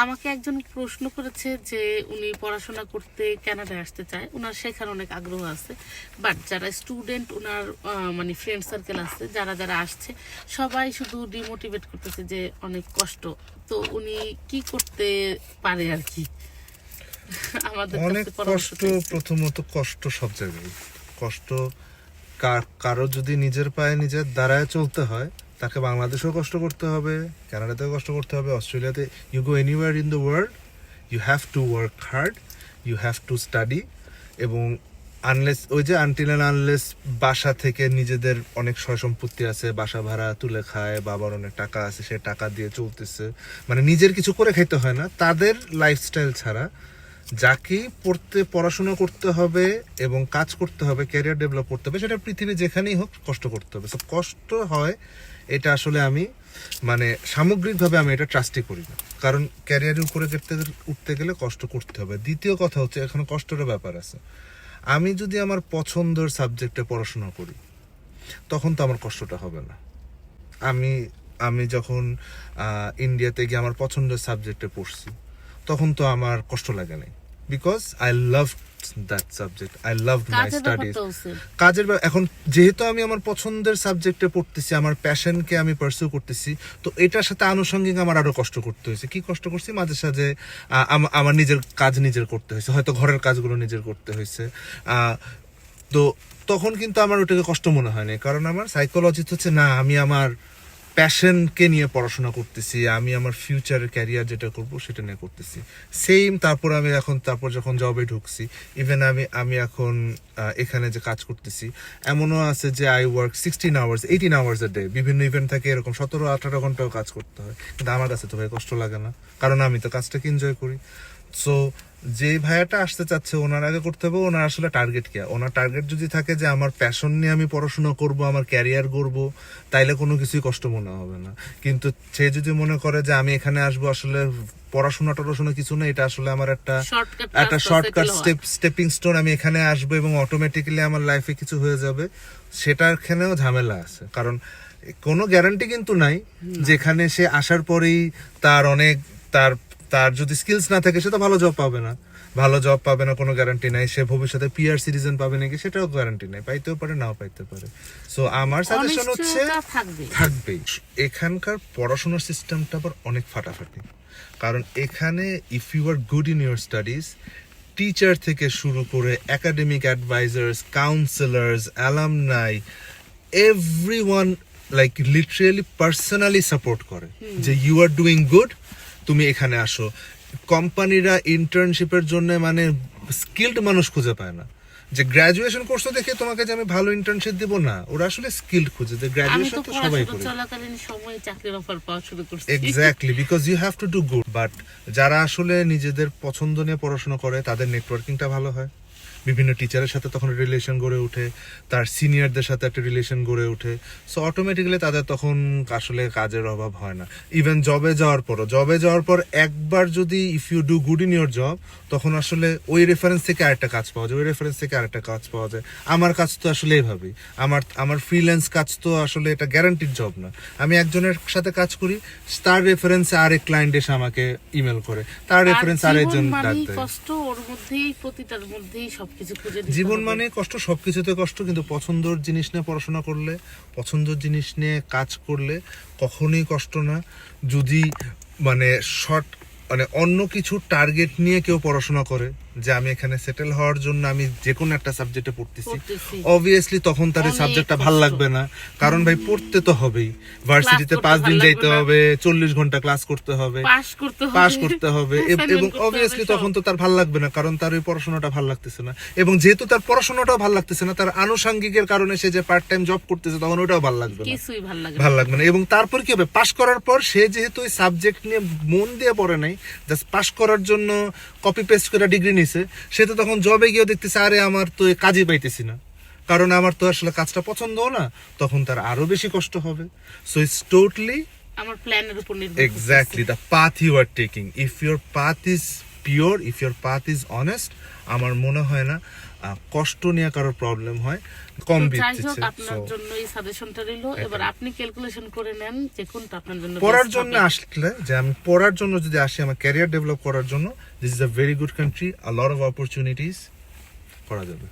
আমাকে একজন প্রশ্ন করেছে যে উনি পড়াশোনা করতে কানাডায় আসতে চায়, ওনার শেখার অনেক আগ্রহ আছে, বাট যারা স্টুডেন্ট ওনার মানে ফ্রেন্ড সার্কেল আছে যারা যারা আসছে সবাই শুধু ডিমোটিভেট করতেছে যে অনেক কষ্ট। তো উনি কি করতে পারে আর কি আমাদের অনেক কাছে পরামর্শ কষ্ট। চাইছে। প্রথমত কষ্ট সব জায়গায় কষ্ট। কারো যদি নিজের পায়ে নিজের দাঁড়ায় চলতে হয়, তাকে বাংলাদেশেও কষ্ট করতে হবে, কানাডাতেও কষ্ট করতে হবে, অস্ট্রেলিয়াতে, you go anywhere in the world, you have to work hard, you have to study. এবং আনলেস ওই যে আনটিল অ্যান্ড আনলেস বাসা থেকে নিজেদের অনেক সয় সম্পত্তি আছে, বাসা ভাড়া তুলে খায়, বাবার অনেক টাকা আছে, সে টাকা দিয়ে চলতেছে, মানে নিজের কিছু করে খাইতে হয় না, তাদের লাইফস্টাইল ছাড়া যাকেই পড়াশোনা করতে হবে এবং কাজ করতে হবে, ক্যারিয়ার ডেভেলপ করতে হবে, সেটা পৃথিবী যেখানেই হোক কষ্ট করতে হবে। সো কষ্ট হয়, এটা আসলে আমি মানে সামগ্রিকভাবে আমি এটা ট্রাস্টই করি না, কারণ ক্যারিয়ারের উপরে উঠতে গেলে কষ্ট করতে হবে। দ্বিতীয় কথা হচ্ছে, এখানে কষ্টের ব্যাপার আছে। আমি যদি আমার পছন্দের সাবজেক্টে পড়াশোনা করি, তখন তো আমার কষ্টটা হবে না। আমি আমি যখন ইন্ডিয়াতে গিয়ে আমার পছন্দের সাবজেক্টে পড়ছি, তখন তো আমার কষ্ট লাগে নাই, because I love that subject, I love my কাজের স্টাডিজ। ব্যাপারটাও same। এখন যেহেতু আমি আমার পছন্দের সাবজেক্টে পড়তেছি, আমার প্যাশনকে আমি পার্সিউ করতেছি, তো এটার সাথে আনুষঙ্গিক আমার আরো কষ্ট করতে হয়েছে। কি কষ্ট করছি? মাঝে সাঝে আমার নিজের কাজ নিজের করতে হয়েছে, হয়তো ঘরের কাজগুলো নিজের করতে হয়েছে। তো তখন কিন্তু আমার ওটাকে কষ্ট মনে হয়নি, কারণ আমার সাইকোলজি হচ্ছে না, আমি আমার প্যাশনকে নিয়ে পড়াশোনা করতেছি, আমি আমার ফিউচারের ক্যারিয়ার যেটা করব সেটা নিয়ে করতেছি। সেম তারপর যখন জবে ঢুকছি, ইভেন আমি এখন এখানে যে কাজ করতেছি, এমনও আছে যে I work 16 hours 18 hours a day, বিভিন্ন ইভেন্ট থাকে, এরকম 17-18 ঘন্টাও কাজ করতে হয়, কিন্তু আমার কাছে তো ভাই কষ্ট লাগে না, কারণ আমি তো কাজটাকে এনজয় করি। সো যে ভাইয়াটা আসতে চাচ্ছে, ওনার আগে করতে হবে ওনার আসলে টার্গেট কি। ওনার টার্গেট যদি থাকে যে আমার প্যাশন নিয়ে আমি পড়াশোনা করব, আমার ক্যারিয়ার গড়ব, তাইলে কোনো কিছুই কষ্ট মনে হবে না। কিন্তু সে যদি মনে করে যে আমি এখানে আসবো আসলে পড়াশোনা টড়াশোনা কিছু না, এটা আসলে আমার একটা শর্টকাট স্টেপিং স্টোন, আমি এখানে আসবো এবং অটোমেটিক্যালি আমার লাইফে কিছু হয়ে যাবে, সেটারখানেও ঝামেলা আছে। কারণ কোনো গ্যারান্টি কিন্তু নাই যেখানে সে আসার পরেই তার যদি স্কিলস না থাকে, সে তো ভালো জব পাবে না, কোনো গ্যারান্টি নাই। সে ভবিষ্যতে পিআর সিটিজেন পাবে নাকি, সেটাও গ্যারান্টি নাই, পাইতেও পারে নাও পাইতে পারে। সো আমার সাজেশন হচ্ছে থাকবেই। এখানকার পড়াশোনার সিস্টেমটা আবার অনেক ফাটাফাটি, কারণ এখানে if you are good in your studies, teacher থেকে শুরু করে academic advisers, counsellors, alumni, everyone like literally personally support করে যে ইউ আর ডুইং গুড, তুমি এখানে আসো। কোম্পানিরা ইন্টার্নশিপের জন্য মানে স্কিলড মানুষ খুঁজে পায় না, যে গ্রাজুয়েশন করছো দেখে তোমাকে যে আমি ভালো ইন্টার্নশিপ দেব না, ওরা আসলে স্কিলড খুঁজে, যে গ্রাজুয়েশন তো সবাই করে। চলাকালীন সময়ে চাকরির অফার পাওয়া শুরু করছি। Exactly, because you have to do good. But যারা আসলে নিজেদের পছন্দ নিয়ে পড়াশোনা করে, তাদের নেটওয়ার্কিংটা ভালো হয়, বিভিন্ন টিচারের সাথে তখন রিলেশন গড়ে ওঠে, তার সিনিয়রদের সাথে একটা রিলেশন গড়ে ওঠে। সো অটোমেটিক্যালি তাদের তখন আসলে কাজের অভাব হয় না। ইভেন জবে যাওয়ার পর একবার যদি if you do good in your job, তখন আসলে ওই রেফারেন্স থেকে আরেকটা কাজ পাওয়া যায়, আমার কাজ তো আসলে এইভাবেই, আমার ফ্রিল্যান্স কাজ তো আসলে এটা গ্যারান্টিড জব না। আমি একজনের সাথে কাজ করি, তার রেফারেন্সে আরেক ক্লায়েন্ট এসে আমাকে ইমেল করে, তার রেফারেন্স আরেকজন ডাক দেয়। কষ্ট ওর মধ্যেই, প্রতিটার মধ্যেই সবকিছু খুঁজে দিতে জীবন হবে। মানে কষ্ট, সবকিছুতে কষ্ট, কিন্তু পছন্দের জিনিস নিয়ে পড়াশোনা করলে, পছন্দের জিনিস নিয়ে কাজ করলে কখনোই কষ্ট না। যদি মানে অন্য কিছু টার্গেট নিয়ে কেউ পড়াশোনা করে, যে আমি এখানে সেটেল হওয়ার জন্য আমি যে কোনো একটা সাবজেক্টে পড়তেছি, অবভিয়াসলি তখন তার এই সাবজেক্টটা ভাল লাগবে না, কারণ ভাই পড়তে তো হবেই, ভার্সিটিতে 5 দিন যাইতে হবে, 40 ঘন্টা ক্লাস করতে হবে, পাস করতে হবে, এবং অবভিয়াসলি তখন তো তার ভাল লাগবে না, কারণ তার ওই পড়াশোনাটা ভাল লাগতেছে না। এবং যেহেতু তার পড়াশোনাটাও ভাল লাগতেছে না, তার আনুষঙ্গিকের কারণে সে যে পার্ট টাইম জব করতেছে, তখন ওটাও ভাল লাগবে না। এবং তারপর কি হবে, পাস করার পর সে যেহেতু ওই সাবজেক্ট নিয়ে মন দিয়ে পড়ে নাই, জাস্ট পাস করার জন্য কপি পেস্ট করে ডিগ্রি নিছে, সে তো তখন জবে গিয়ে দেখতেছে আরে আমার তো কাজই পাইতেছি না, কারণ আমার তো আসলে কাজটা পছন্দও না, তখন তার আরো বেশি কষ্ট হবে। সো ইটস টোটালি আমার প্ল্যানের উপর নির্ভর। Exactly the path you are taking. If your path is pure, if your path is honest, আমার মনে হয় না কষ্ট নিয়ে কারোর প্রবলেম হয় কম তো যাই হোক বিচ্ছে। আপনার জন্য এই সাজেশনটা রইল। এবার আপনি ক্যালকুলেশন করে নেন যে কোনটা আপনার জন্য পড়ার best জন্য হবে। আসলে, যে আমি পড়ার জন্য যদি আসি, আমার ক্যারিয়ার ডেভেলপ করার জন্য, this is a very good country, a lot of opportunities, করা যাবে।